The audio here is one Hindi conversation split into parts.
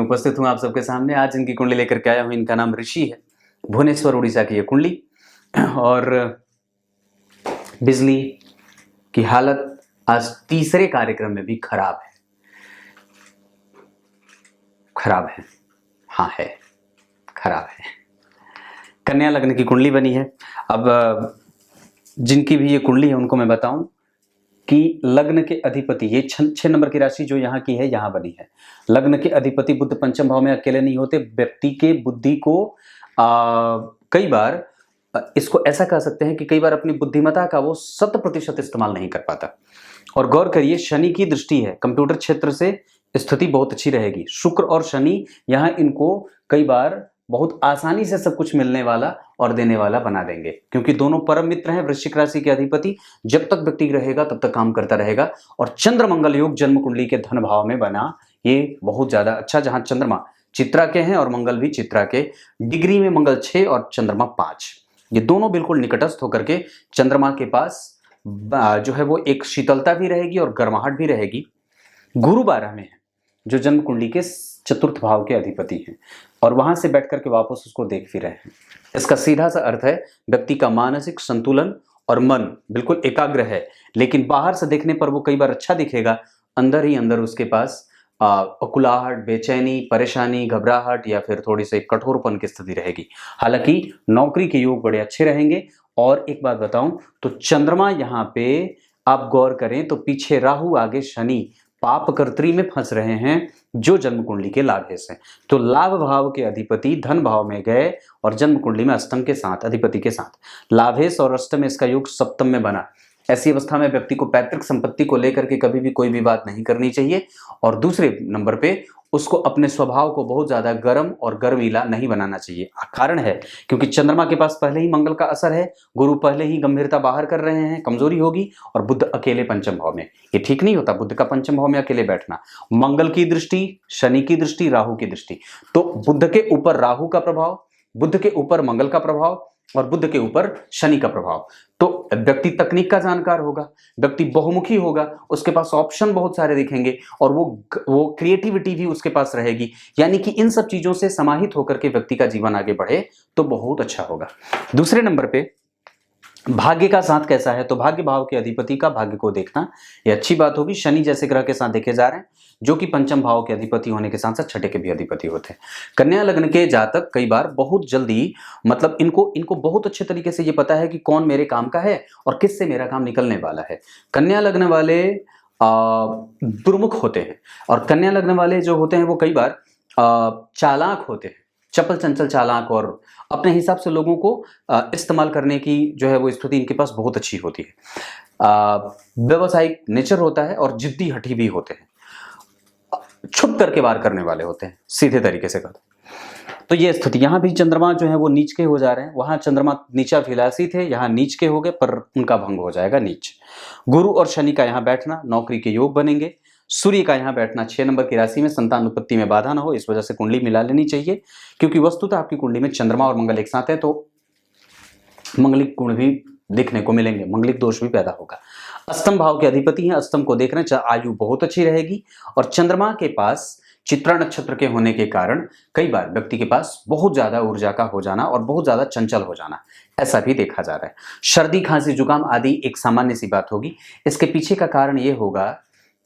उपस्थित हूँ आप सबके सामने। आज इनकी कुंडली लेकर के आया हूँ। इनका नाम ऋषि है, भुवनेश्वर उड़ीसा की ये कुंडली। और बिजली की हालत आज तीसरे कार्यक्रम में भी खराब है। खराब है, हाँ है, खराब है। कन्या लग्न की कुंडली बनी है। अब जिनकी भी ये कुंडली है उनको मैं बताऊं कि लग्न के अधिपति, ये 6 नंबर की राशि जो यहाँ की है, यहाँ बनी है। लग्न के अधिपति बुध पंचम भाव में अकेले नहीं होते। व्यक्ति के बुद्धि को कई बार इसको ऐसा कह सकते हैं कि कई बार अपनी बुद्धिमत्ता का वो 100% इस्तेमाल नहीं कर पाता। और गौर करिए, शनि की दृष्टि है, कंप्यूटर क्षेत्र से स्थिति बहुत अच्छी रहेगी। शुक्र और शनि यहाँ इनको कई बार बहुत आसानी से सब कुछ मिलने वाला और देने वाला बना देंगे, क्योंकि दोनों परम मित्र हैं। वृश्चिक राशि के अधिपति जब तक व्यक्ति रहेगा तब तक काम करता रहेगा। और चंद्र मंगल योग जन्म कुंडली के धन भाव में बना, ये बहुत ज्यादा अच्छा, जहां चंद्रमा चित्रा के हैं और मंगल भी चित्रा के। डिग्री में मंगल 6 और चंद्रमा 5, ये दोनों बिल्कुल निकटस्थ होकर के चंद्रमा के पास जो है वो एक शीतलता भी रहेगी और गर्माहट भी रहेगी। गुरु 12 में है, जो जन्म कुंडली के चतुर्थ भाव के अधिपति हैं, और वहां से बैठ करके वापस उसको देख भी रहे हैं। इसका सीधा सा अर्थ है व्यक्ति का मानसिक संतुलन और मन बिल्कुल एकाग्र है, लेकिन बाहर से देखने पर वो कई बार अच्छा दिखेगा, अंदर ही अंदर उसके पास अकुलाहट, बेचैनी, परेशानी, घबराहट या फिर थोड़ी सी कठोरपन की स्थिति रहेगी। हालांकि नौकरी के योग बड़े अच्छे रहेंगे। और एक बात बताऊं तो चंद्रमा यहाँ पे आप गौर करें तो पीछे राहु, आगे शनि, पाप कर्त्री में फंस रहे हैं, जो जन्म कुंडली के लाभेश हैं। तो लाभ भाव के अधिपति धन भाव में गए और जन्म कुंडली में अष्टम के साथ, अधिपति के साथ लाभेश और अष्टम, इसका योग सप्तम में बना। ऐसी अवस्था में व्यक्ति को पैतृक संपत्ति को लेकर के कभी भी कोई भी बात नहीं करनी चाहिए। और दूसरे नंबर पे उसको अपने स्वभाव को बहुत ज्यादा गर्म और गर्मीला नहीं बनाना चाहिए। कारण है क्योंकि चंद्रमा के पास पहले ही मंगल का असर है, गुरु पहले ही गंभीरता बाहर कर रहे हैं, कमजोरी होगी। और बुध अकेले पंचम भाव में, ये ठीक नहीं होता बुध का पंचम भाव में अकेले बैठना। मंगल की दृष्टि, शनि की दृष्टि, राहु की दृष्टि, तो बुध के ऊपर राहु का प्रभाव, बुध के ऊपर मंगल का प्रभाव और बुध के ऊपर शनि का प्रभाव। तो व्यक्ति तकनीक का जानकार होगा, व्यक्ति बहुमुखी होगा, उसके पास ऑप्शन बहुत सारे दिखेंगे और वो क्रिएटिविटी भी उसके पास रहेगी। यानी कि इन सब चीजों से समाहित होकर के व्यक्ति का जीवन आगे बढ़े तो बहुत अच्छा होगा। दूसरे नंबर पे भाग्य का साथ कैसा है, तो भाग्य भाव के अधिपति का भाग्य को देखना ये अच्छी बात होगी। शनि जैसे ग्रह के साथ देखे जा रहे हैं, जो कि पंचम भाव के अधिपति होने के साथ साथ छठे के भी अधिपति होते हैं। कन्या लग्न के जातक कई बार बहुत जल्दी, मतलब इनको बहुत अच्छे तरीके से ये पता है कि कौन मेरे काम का है और किससे मेरा काम निकलने वाला है। कन्या लग्न वाले दुर्मुख होते हैं, और कन्या लग्न वाले जो होते हैं वो कई बार चालाक होते हैं, चपल चंचल चालाक, और अपने हिसाब से लोगों को इस्तेमाल करने की जो है वो स्थिति इनके पास बहुत अच्छी होती है। व्यवसायिक नेचर होता है और जिद्दी हठी भी होते हैं, छुप करके वार करने वाले होते हैं, सीधे तरीके से कहते हैं। तो ये स्थिति, यहाँ भी चंद्रमा जो है वो नीच के हो जा रहे हैं। वहां चंद्रमा नीचा फिलासी थे, यहाँ नीच के हो गए, पर उनका भंग हो जाएगा नीच। गुरु और शनि का यहाँ बैठना नौकरी के योग बनेंगे। सूर्य का यहाँ बैठना 6 नंबर की राशि में संतान उत्पत्ति में बाधा ना हो, इस वजह से कुंडली मिला लेनी चाहिए, क्योंकि वस्तुतः आपकी कुंडली में चंद्रमा और मंगल एक साथ है, तो मंगलिक गुण भी देखने को मिलेंगे, मंगलिक दोष भी पैदा होगा। अष्टम भाव के अधिपति हैं, अष्टम को देख रहे हैं, आयु बहुत अच्छी रहेगी। और चंद्रमा के पास चित्रा नक्षत्र के होने के कारण कई बार व्यक्ति के पास बहुत ज्यादा ऊर्जा का हो जाना और बहुत ज्यादा चंचल हो जाना, ऐसा भी देखा जा रहा है। सर्दी, खांसी, जुकाम आदि एक सामान्य सी बात होगी। इसके पीछे का कारण यह होगा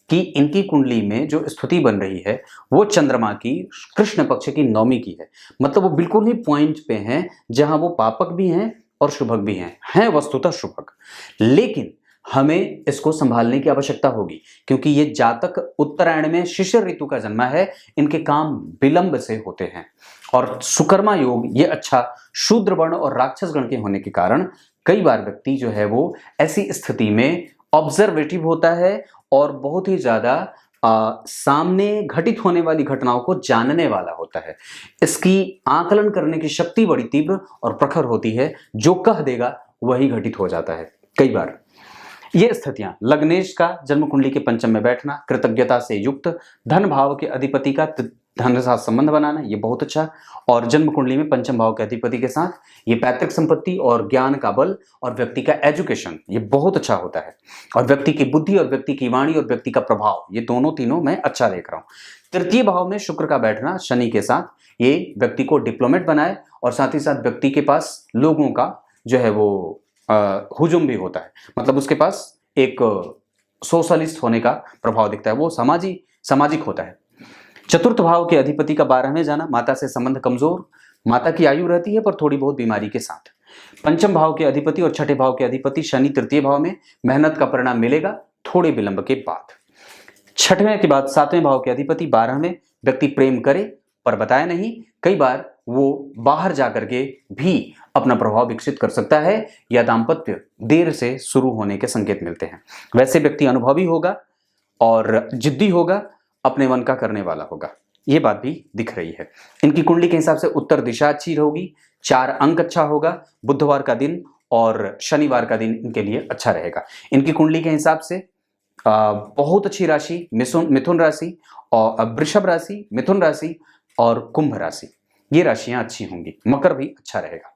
कि इनकी कुंडली में जो स्थिति बन रही है वो चंद्रमा की कृष्ण पक्ष की नवमी की है, मतलब वो बिल्कुल ही पॉइंट पे हैं, जहां वो पापक भी हैं और शुभक भी हैं वस्तुतः शुभक। लेकिन हमें इसको संभालने की आवश्यकता होगी, क्योंकि ये जातक उत्तरायण में शिशिर ऋतु का जन्मा है, इनके काम विलंब से होते हैं। और सुकर्मा योग ये अच्छा शूद्र वर्ण और राक्षस गण के होने के कारण कई बार व्यक्ति जो है वो ऐसी स्थिति में ऑब्जर्वेटिव होता है और बहुत ही ज्यादा सामने घटित होने वाली घटनाओं को जानने वाला होता है। इसकी आकलन करने की शक्ति बड़ी तीव्र और प्रखर होती है, जो कह देगा वही घटित हो जाता है। कई बार ये स्थितियां, लग्नेश का जन्म कुंडली के पंचम में बैठना, कृतज्ञता से युक्त, धन भाव के अधिपति का धन के साथ संबंध बनाना, ये बहुत अच्छा। और जन्म कुंडली में पंचम भाव के अधिपति के साथ ये पैतृक संपत्ति और ज्ञान का बल और व्यक्ति का एजुकेशन, ये बहुत अच्छा होता है। और व्यक्ति की बुद्धि और व्यक्ति की वाणी और व्यक्ति का प्रभाव, ये दोनों तीनों मैं अच्छा देख रहा हूं। तृतीय भाव में शुक्र का बैठना शनि के साथ ये व्यक्ति को डिप्लोमेट बनाए और साथ ही साथ व्यक्ति के पास लोगों का जो है वो हुजूम भी होता है, मतलब उसके पास एक सोशलिस्ट होने का प्रभाव दिखता है, वो सामाजिक होता है। चतुर्थ भाव के अधिपति का 12वें जाना, माता से संबंध कमजोर, माता की आयु रहती है पर थोड़ी बहुत बीमारी के साथ। पंचम भाव के अधिपति और छठे भाव के अधिपति शनि तृतीय भाव में, मेहनत का परिणाम मिलेगा थोड़े विलंब के बाद। छठवें के बाद 7वें भाव के अधिपति 12वें, व्यक्ति प्रेम करे पर बताए नहीं, कई बार वो बाहर जाकर के भी अपना प्रभाव विकसित कर सकता है या दाम्पत्य देर से शुरू होने के संकेत मिलते हैं। वैसे व्यक्ति अनुभवी होगा और जिद्दी होगा, अपने मन का करने वाला होगा, ये बात भी दिख रही है। इनकी कुंडली के हिसाब से उत्तर दिशा अच्छी होगी, 4 अंक अच्छा होगा, बुधवार का दिन और शनिवार का दिन इनके लिए अच्छा रहेगा। इनकी कुंडली के हिसाब से बहुत अच्छी राशि मिथुन राशि और वृषभ राशि, मिथुन राशि और कुंभ राशि, ये राशियां अच्छी होंगी। मकर भी अच्छा रहेगा।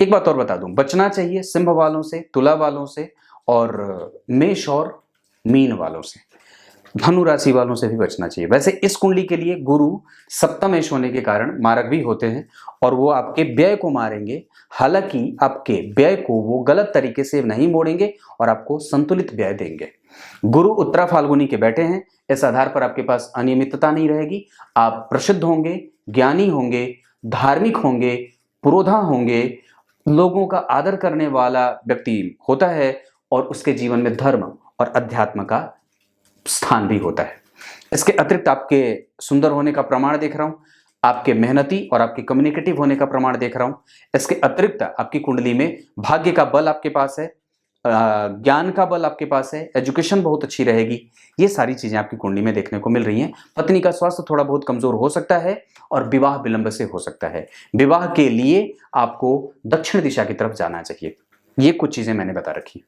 एक बात और बता दूं, बचना चाहिए सिंह वालों से, तुला वालों से और मेष और मीन वालों से, धनु राशि वालों से भी बचना चाहिए। वैसे इस कुंडली के लिए गुरु सप्तमेश होने के कारण मारक भी होते हैं और वो आपके व्यय को मारेंगे, हालांकि आपके व्यय को वो गलत तरीके से नहीं मोड़ेंगे और आपको संतुलित व्यय देंगे। गुरु उत्तरा फाल्गुनी के बैठे हैं, इस आधार पर आपके पास अनियमितता नहीं रहेगी, आप प्रसिद्ध होंगे, ज्ञानी होंगे, धार्मिक होंगे, पुरोधा होंगे, लोगों का आदर करने वाला व्यक्ति होता है और उसके जीवन में धर्म और अध्यात्म का स्थान भी होता है। इसके अतिरिक्त आपके सुंदर होने का प्रमाण देख रहा हूं, आपके मेहनती और आपके कम्युनिकेटिव होने का प्रमाण देख रहा हूं। इसके अतिरिक्त आपकी कुंडली में भाग्य का बल आपके पास है, ज्ञान का बल आपके पास है, एजुकेशन बहुत अच्छी रहेगी, ये सारी चीजें आपकी कुंडली में देखने को मिल रही हैं। पत्नी का स्वास्थ्य थोड़ा बहुत कमजोर हो सकता है और विवाह विलंब से हो सकता है। विवाह के लिए आपको दक्षिण दिशा की तरफ जाना चाहिए। ये कुछ चीजें मैंने बता रखी।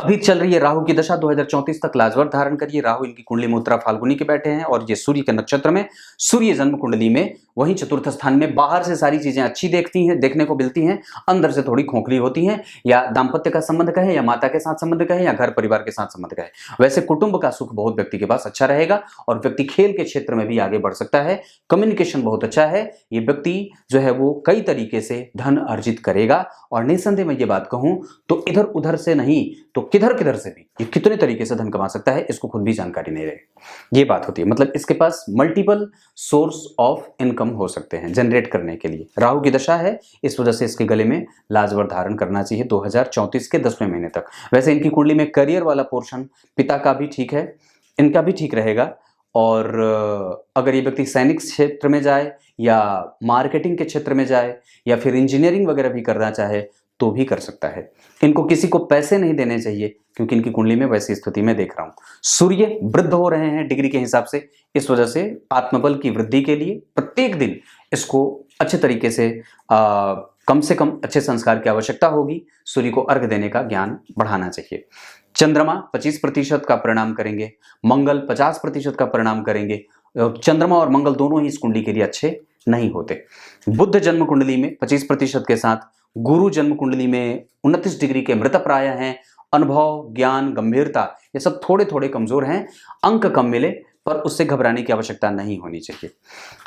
अभी चल रही है राहु की दशा, 2034 तक लाजवर धारण करिए। राहु इनकी कुंडली में उत्तरा फाल्गुनी के बैठे हैं और ये सूर्य के नक्षत्र में, सूर्य जन्म कुंडली में वहीं चतुर्थ स्थान में। बाहर से सारी चीजें अच्छी देखने को मिलती हैं, अंदर से थोड़ी खोखली होती हैं, या दाम्पत्य का संबंध कहे, या माता के साथ संबंध कहे, या घर परिवार के साथ संबंध कहे। वैसे कुटुंब का सुख बहुत व्यक्ति के पास अच्छा रहेगा और व्यक्ति खेल के क्षेत्र में भी आगे बढ़ सकता है। कम्युनिकेशन बहुत अच्छा है, ये व्यक्ति जो है वो कई तरीके से धन अर्जित करेगा और निसंदेह मैं ये बात कहूं तो इधर उधर से नहीं तो किधर किधर से भी ये कितने तरीके से धन कमा सकता है, इसको खुद भी जानकारी नहीं रहे। ये बात होती है, मतलब इसके पास मल्टीपल सोर्स ऑफ इनकम हो सकते हैं जनरेट करने के लिए। राहु की दशा है, इस वजह से इसके गले में लाजवर धारण करना चाहिए 2034 के 10वें महीने तक। वैसे इनकी कुंडली में करियर वाला पोर्शन पिता का भी ठीक है, इनका भी ठीक रहेगा। और अगर ये व्यक्ति सैनिक क्षेत्र में जाए या मार्केटिंग के क्षेत्र में जाए या फिर इंजीनियरिंग वगैरह भी करना चाहे तो भी कर सकता है। इनको किसी को पैसे नहीं देने चाहिए क्योंकि इनकी कुंडली में वैसी स्थिति में देख रहा हूं। सूर्य वृद्ध हो रहे हैं डिग्री के हिसाब से, इस वजह से आत्मबल की वृद्धि के लिए प्रत्येक दिन इसको अच्छे तरीके से कम अच्छे संस्कार की आवश्यकता होगी। सूर्य को अर्घ देने का ज्ञान बढ़ाना चाहिए। चंद्रमा 25% का परिणाम करेंगे, मंगल 50% का परिणाम करेंगे। चंद्रमा और मंगल दोनों ही इस कुंडली के लिए अच्छे नहीं होते। बुध जन्म कुंडली में 25% के साथ, गुरु जन्म कुंडली में 29 डिग्री के मृत प्राय हैं। अनुभव, ज्ञान, गंभीरता ये सब थोड़े थोड़े कमजोर हैं, अंक कम मिले पर उससे घबराने की आवश्यकता नहीं होनी चाहिए।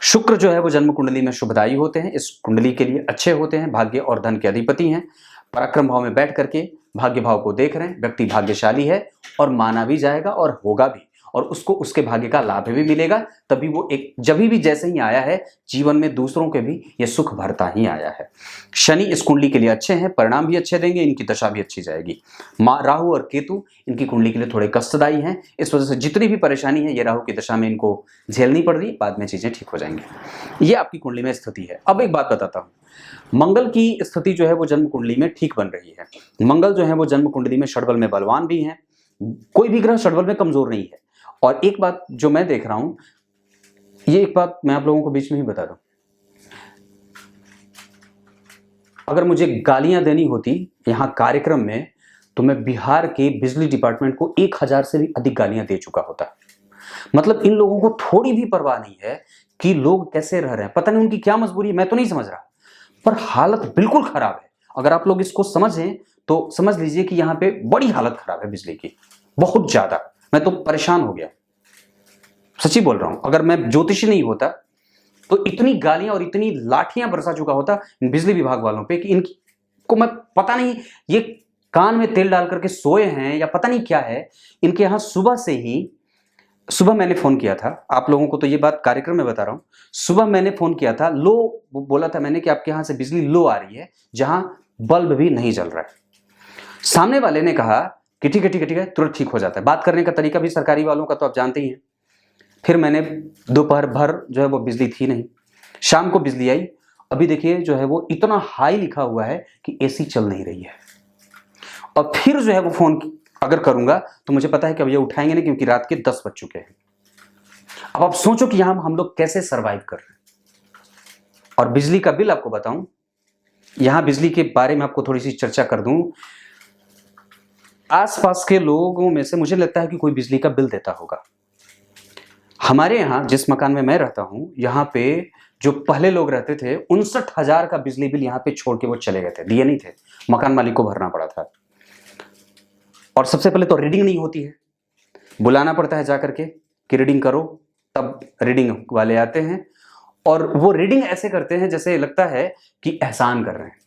शुक्र जो है वो जन्म कुंडली में शुभदायी होते हैं, इस कुंडली के लिए अच्छे होते हैं, भाग्य और धन के अधिपति हैं। पराक्रम भाव में बैठ करके भाग्य भाव को देख रहे हैं, व्यक्ति भाग्यशाली है और माना भी जाएगा और होगा भी, और उसको उसके भाग्य का लाभ भी मिलेगा। तभी वो जब भी जैसे ही आया है जीवन में दूसरों के भी ये सुख भरता ही आया है। शनि इस कुंडली के लिए अच्छे हैं, परिणाम भी अच्छे देंगे, इनकी दशा भी अच्छी जाएगी। राहु और केतु इनकी कुंडली के लिए थोड़े कष्टदायी हैं, इस वजह से जितनी भी परेशानी है ये राहु की दशा में इनको झेलनी पड़ रही है, बाद में चीजें ठीक हो जाएंगी। ये आपकी कुंडली में स्थिति है। अब एक बात बताता हूँ, मंगल की स्थिति जो है वो जन्म कुंडली में ठीक बन रही है। मंगल जो है वो जन्म कुंडली में षड्बल में बलवान भी है, कोई भी ग्रह षड्बल में कमजोर नहीं है। और एक बात जो मैं देख रहा हूं, ये एक बात मैं आप लोगों को बीच में ही बता दूं, अगर मुझे गालियां देनी होती यहां कार्यक्रम में तो मैं बिहार के बिजली डिपार्टमेंट को 1000 से भी अधिक गालियां दे चुका होता। मतलब इन लोगों को थोड़ी भी परवाह नहीं है कि लोग कैसे रह रहे हैं, पता नहीं उनकी क्या मजबूरी है, मैं तो नहीं समझ रहा, पर हालत बिल्कुल खराब है। अगर आप लोग इसको समझें तो समझ लीजिए कि यहां पे बड़ी हालत खराब है बिजली की, बहुत ज्यादा। मैं तो परेशान हो गया। सच्ची बोल रहा हूं, अगर मैं ज्योतिषी नहीं होता तो इतनी गालियां और इतनी लाठियां बरसा चुका होता बिजली विभाग वालों पे कि इनको मैं पता नहीं ये कान में तेल डाल करके सोए हैं या पता नहीं क्या है। इनके यहां सुबह मैंने फोन किया था, आप लोगों को तो ये बात कार्यक्रम में बता रहा हूं। सुबह मैंने फोन किया था, लो बोला था मैंने कि आपके यहां से बिजली लो आ रही है, जहां बल्ब भी नहीं जल रहा है। सामने वाले ने कहा कि ठीक है ठीक है ठीक है, तुरंत ठीक हो जाता है। बात करने का तरीका भी सरकारी वालों का तो आप जानते ही हैं। फिर मैंने दोपहर भर जो है वो बिजली थी नहीं, शाम को बिजली आई। अभी देखिए जो है वो इतना हाई लिखा हुआ है कि एसी चल नहीं रही है। और फिर जो है वो फोन अगर करूंगा तो मुझे पता है कि अब ये उठाएंगे नहीं, क्योंकि रात के 10 बज चुके हैं। अब आप सोचो कि यहां हम लोग कैसे सरवाइव कर रहे हैं। और बिजली का बिल आपको बताऊं, यहां बिजली के बारे में आपको थोड़ी सी चर्चा कर दूं। आसपास के लोगों में से मुझे लगता है कि कोई बिजली का बिल देता होगा। हमारे यहाँ जिस मकान में मैं रहता हूं, यहाँ पे जो पहले लोग रहते थे 59,000 का बिजली बिल यहाँ पे छोड़ के वो चले गए थे, दिए नहीं थे, मकान मालिक को भरना पड़ा था। और सबसे पहले तो रीडिंग नहीं होती है, बुलाना पड़ता है जाकर के कि रीडिंग करो, तब रीडिंग वाले आते हैं। और वो रीडिंग ऐसे करते हैं जैसे लगता है कि एहसान कर रहे हैं।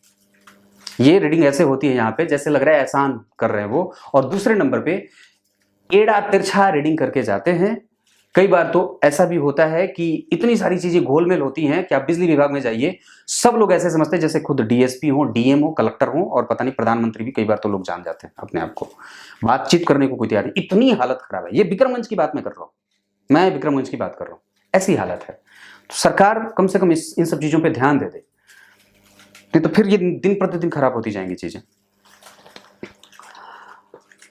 ये रीडिंग ऐसे होती है यहाँ पे जैसे लग रहा है एहसान कर रहे हैं वो। और दूसरे नंबर पे एड़ा तिरछा रीडिंग करके जाते हैं। कई बार तो ऐसा भी होता है कि इतनी सारी चीजें घोलमेल होती हैं कि आप बिजली विभाग में जाइए, सब लोग ऐसे समझते हैं जैसे खुद डीएसपी हो, डीएम हो, कलेक्टर हो, और पता नहीं प्रधानमंत्री भी कई बार तो लोग जान जाते हैं अपने आप को। बातचीत करने को कोई तैयार नहीं, इतनी हालत खराब है। ये विक्रमगंज की बात मैं कर रहा हूँ, मैं विक्रमगंज की बात कर रहा हूँ, ऐसी हालत है। तो सरकार कम से कम इन सब चीजों पर ध्यान दे दे, नहीं तो फिर ये दिन प्रतिदिन खराब होती जाएंगी चीजें।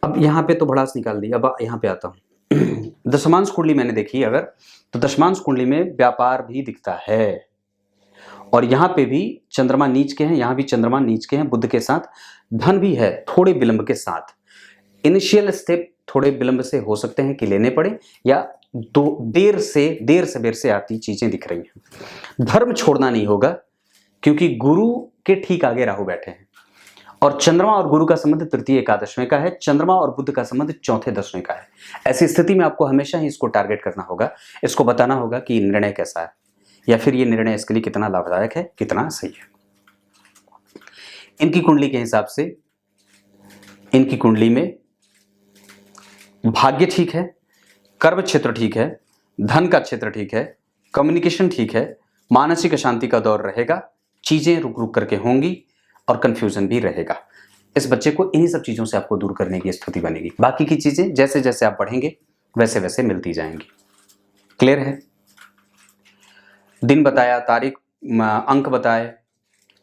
अब यहाँ पे तो भड़ास निकाल दी, अब यहाँ पे आता हूँ। दशमांश कुंडली मैंने देखी अगर, तो दशमांश कुंडली में व्यापार भी दिखता है। और यहाँ पे भी चंद्रमा नीच के हैं, यहाँ भी चंद्रमा नीच के हैं बुध के साथ। धन भी है थोड़े विलंब के साथ। इनिशियल स्टेप थोड़े विलंब से हो सकते हैं कि लेने पड़े, या देर से आती चीजें दिख रही हैं। धर्म छोड़ना नहीं होगा, क्योंकि गुरु के ठीक आगे राहु बैठे हैं। और चंद्रमा और गुरु का संबंध तृतीय एकादशवें का है, चंद्रमा और बुध का संबंध चौथे दसवें का है। ऐसी स्थिति में आपको हमेशा ही इसको टारगेट करना होगा, इसको बताना होगा कि निर्णय कैसा है, या फिर ये निर्णय इसके लिए कितना लाभदायक है, कितना सही है। इनकी कुंडली के हिसाब से इनकी कुंडली में भाग्य ठीक है, कर्म क्षेत्र ठीक है, धन का क्षेत्र ठीक है, कम्युनिकेशन ठीक है, मानसिक अशांति का दौर रहेगा, चीजें रुक रुक करके होंगी और कंफ्यूजन भी रहेगा। इस बच्चे को इन्हीं सब चीजों से आपको दूर करने की स्थिति बनेगी। बाकी की चीजें जैसे जैसे आप बढ़ेंगे वैसे वैसे मिलती जाएंगी। क्लियर है? दिन बताया, तारीख, अंक बताए,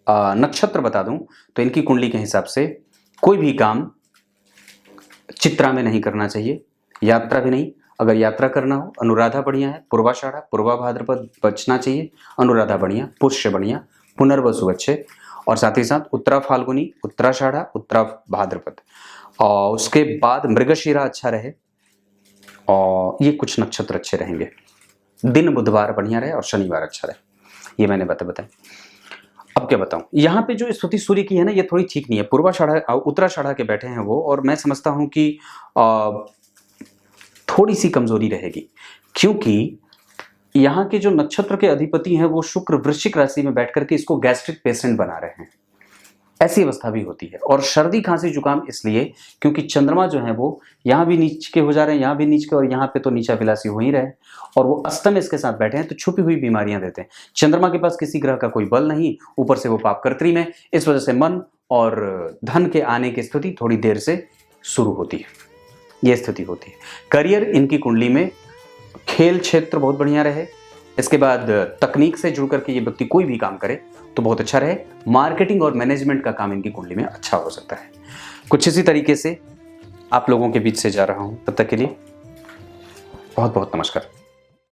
नक्षत्र बता दूं तो इनकी कुंडली के हिसाब से कोई भी काम चित्रा में नहीं करना चाहिए, यात्रा भी नहीं। अगर यात्रा करना हो, अनुराधा बढ़िया है, पूर्वाषाढ़ा पूर्वा भाद्रपद बचना चाहिए, अनुराधा बढ़िया, पुष्य बढ़िया, पुनर्वसु अच्छे, और साथ ही साथ उत्तरा फाल्गुनी, उत्तराषाढ़ा, उत्तरा भाद्रपद, और उसके बाद मृगशिरा अच्छा रहे, और ये कुछ नक्षत्र अच्छे रहेंगे। दिन बुधवार बढ़िया रहे और शनिवार अच्छा रहे। ये मैंने बताया। अब क्या बताऊं, यहाँ पे जो स्थिति सूर्य की है ना, ये थोड़ी ठीक नहीं है। पूर्वाषाढ़ा उत्तराषाढ़ा के बैठे हैं वो, और मैं समझता हूं कि थोड़ी सी कमजोरी रहेगी, क्योंकि यहाँ के जो नक्षत्र के अधिपति हैं वो शुक्र वृश्चिक राशि में बैठ करके इसको गैस्ट्रिक पेशेंट बना रहे हैं। ऐसी अवस्था भी होती है। और सर्दी खांसी जुकाम इसलिए क्योंकि चंद्रमा जो है वो यहाँ भी नीच के हो जा रहे हैं, यहाँ भी नीच के, और यहाँ पे तो नीचा विलासी हो ही रहे, और वो अष्टम इसके साथ बैठे हैं, तो छुपी हुई बीमारियां देते हैं। चंद्रमा के पास किसी ग्रह का कोई बल नहीं, ऊपर से वो पापकर्त्री में, इस वजह से मन और धन के आने की स्थिति थोड़ी देर से शुरू होती है, ये स्थिति होती है। करियर इनकी कुंडली में खेल क्षेत्र बहुत बढ़िया रहे, इसके बाद तकनीक से जुड़ करके ये व्यक्ति कोई भी काम करे तो बहुत अच्छा रहे। मार्केटिंग और मैनेजमेंट का काम इनकी कुंडली में अच्छा हो सकता है। कुछ इसी तरीके से आप लोगों के बीच से जा रहा हूं। तब तक के लिए बहुत बहुत नमस्कार।